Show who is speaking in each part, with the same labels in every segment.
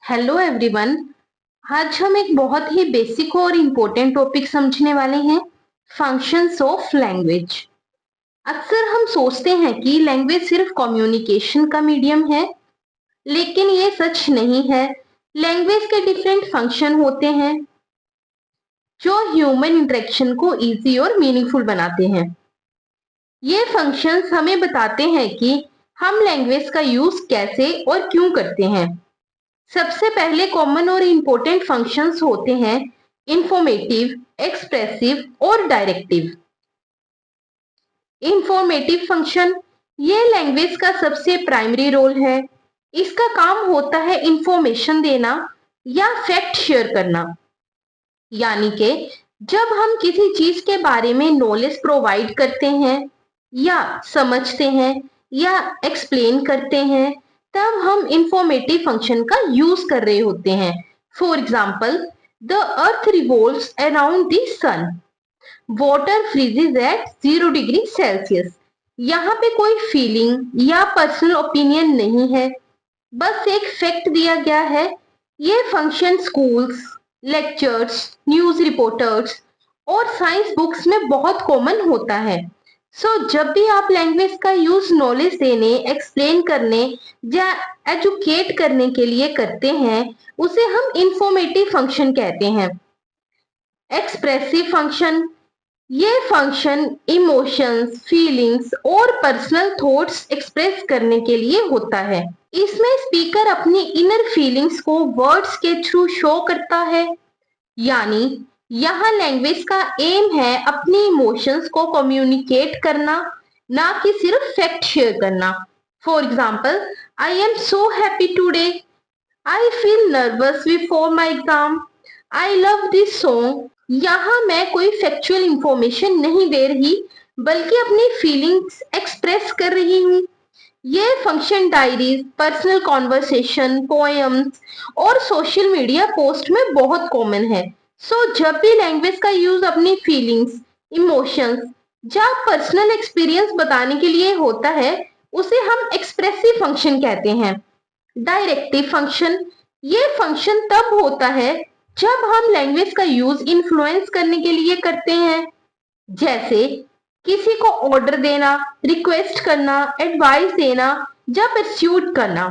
Speaker 1: Hello everyone. आज हम एक बहुत ही बेसिक और इम्पोर्टेंट टॉपिक समझने वाले हैं, फंक्शंस ऑफ लैंग्वेज। अक्सर हम सोचते हैं कि लैंग्वेज सिर्फ कम्युनिकेशन का मीडियम है, लेकिन ये सच नहीं है। लैंग्वेज के डिफरेंट फंक्शन होते हैं जो ह्यूमन इंटरेक्शन को इजी और मीनिंगफुल बनाते हैं। ये फंक्शंस हमें बताते हैं कि हम लैंग्वेज का यूज कैसे और क्यों करते हैं। सबसे पहले कॉमन और इम्पोर्टेंट फंक्शंस होते हैं इंफॉर्मेटिव, एक्सप्रेसिव और डायरेक्टिव। इंफॉर्मेटिव फंक्शन ये लैंग्वेज का सबसे प्राइमरी रोल है। इसका काम होता है इंफॉर्मेशन देना या फैक्ट शेयर करना। यानी कि जब हम किसी चीज के बारे में नॉलेज प्रोवाइड करते हैं या समझते हैं या एक्सप्लेन करते हैं, तब हम इंफॉर्मेटिव फंक्शन का यूज कर रहे होते हैं। For example, the earth revolves around the sun, water freezes at 0 degree Celsius. यहाँ पे कोई फीलिंग या पर्सनल ओपिनियन नहीं है, बस एक फैक्ट दिया गया है। ये function schools, lectures, news reporters और साइंस बुक्स में बहुत कॉमन होता है। जब भी आप लैंग्वेज का यूज नॉलेज देने, एक्सप्लेन करने या एजुकेट करने के लिए करते हैं, उसे हम इंफॉर्मेटिव फंक्शन कहते हैं। एक्सप्रेसिव फंक्शन ये फंक्शन इमोशंस, फीलिंग्स और पर्सनल थॉट्स एक्सप्रेस करने के लिए होता है। इसमें स्पीकर अपनी इनर फीलिंग्स को वर्ड्स के थ्रू शो करता है। यानी यहाँ लैंग्वेज का एम है अपनी इमोशंस को कम्युनिकेट करना, ना कि सिर्फ फैक्ट शेयर करना। For example, I am so happy today, I feel nervous before my exam, I love this song. यहाँ मैं कोई फैक्चुअल इंफॉर्मेशन नहीं दे रही, बल्कि अपनी फीलिंग्स एक्सप्रेस कर रही हूँ। ये function diaries, personal conversation, poems और सोशल मीडिया पोस्ट में बहुत कॉमन है। जब भी लैंग्वेज का यूज अपनी फीलिंग्स, इमोशंस या पर्सनल एक्सपीरियंस बताने के लिए होता है, उसे हम एक्सप्रेसिव फंक्शन कहते हैं। डायरेक्टिव फंक्शन ये फंक्शन तब होता है जब हम लैंग्वेज का यूज इन्फ्लुएंस करने के लिए करते हैं, जैसे किसी को ऑर्डर देना, रिक्वेस्ट करना, एडवाइस देना या परस्यूट करना।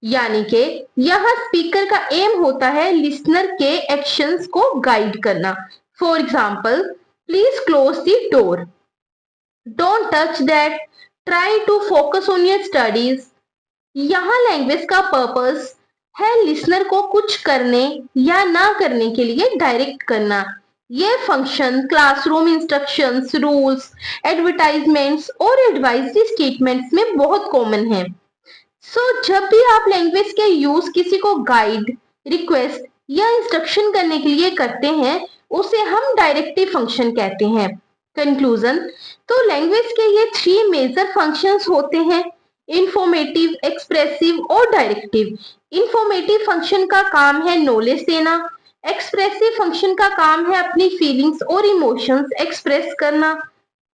Speaker 1: यानी कि यहाँ स्पीकर का एम होता है लिसनर के एक्शंस को गाइड करना। For example, please close the door, don't touch that, try to focus on your studies. यहाँ लैंग्वेज का पर्पस है लिसनर को कुछ करने या ना करने के लिए डायरेक्ट करना। ये function classroom instructions, rules, advertisements और एडवाइजरी स्टेटमेंट्स में बहुत कॉमन है। जब भी आप लैंग्वेज के यूज किसी को गाइड, रिक्वेस्ट या इंस्ट्रक्शन करने के लिए करते हैं, उसे हम डायरेक्टिव फंक्शन कहते हैं। कंक्लूजन, तो लैंग्वेज के ये 3 मेजर फंक्शंस होते हैं, इंफॉर्मेटिव, एक्सप्रेसिव और डायरेक्टिव। इंफॉर्मेटिव फंक्शन का काम है नॉलेज देना, एक्सप्रेसिव फंक्शन का काम है अपनी फीलिंग्स और इमोशंस एक्सप्रेस करना,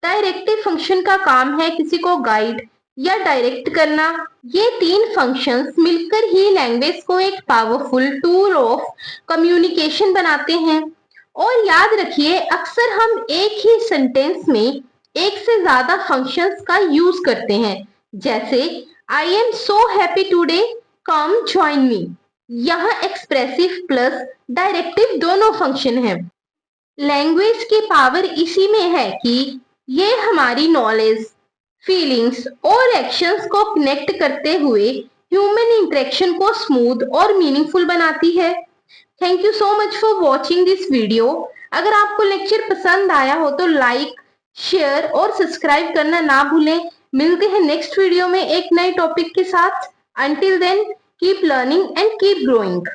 Speaker 1: डायरेक्टिव फंक्शन का काम है किसी को गाइड या डायरेक्ट करना। ये 3 फंक्शंस मिलकर ही लैंग्वेज को एक पावरफुल टूल ऑफ कम्युनिकेशन बनाते हैं। और याद रखिए, अक्सर हम एक ही सेंटेंस में एक से ज्यादा फंक्शंस का यूज करते हैं, जैसे I am so happy today, come join me. यहाँ एक्सप्रेसिव प्लस डायरेक्टिव दोनों फंक्शन हैं। लैंग्वेज की पावर इसी में है कि ये हमारी नॉलेज, फीलिंग्स और एक्शंस को कनेक्ट करते हुए ह्यूमन इंटरेक्शन को स्मूथ और मीनिंगफुल बनाती है। Thank you so much for watching this video. अगर आपको लेक्चर पसंद आया हो तो लाइक, शेयर और सब्सक्राइब करना ना भूलें। मिलते हैं नेक्स्ट वीडियो में एक नए टॉपिक के साथ। Until then, keep learning and keep growing.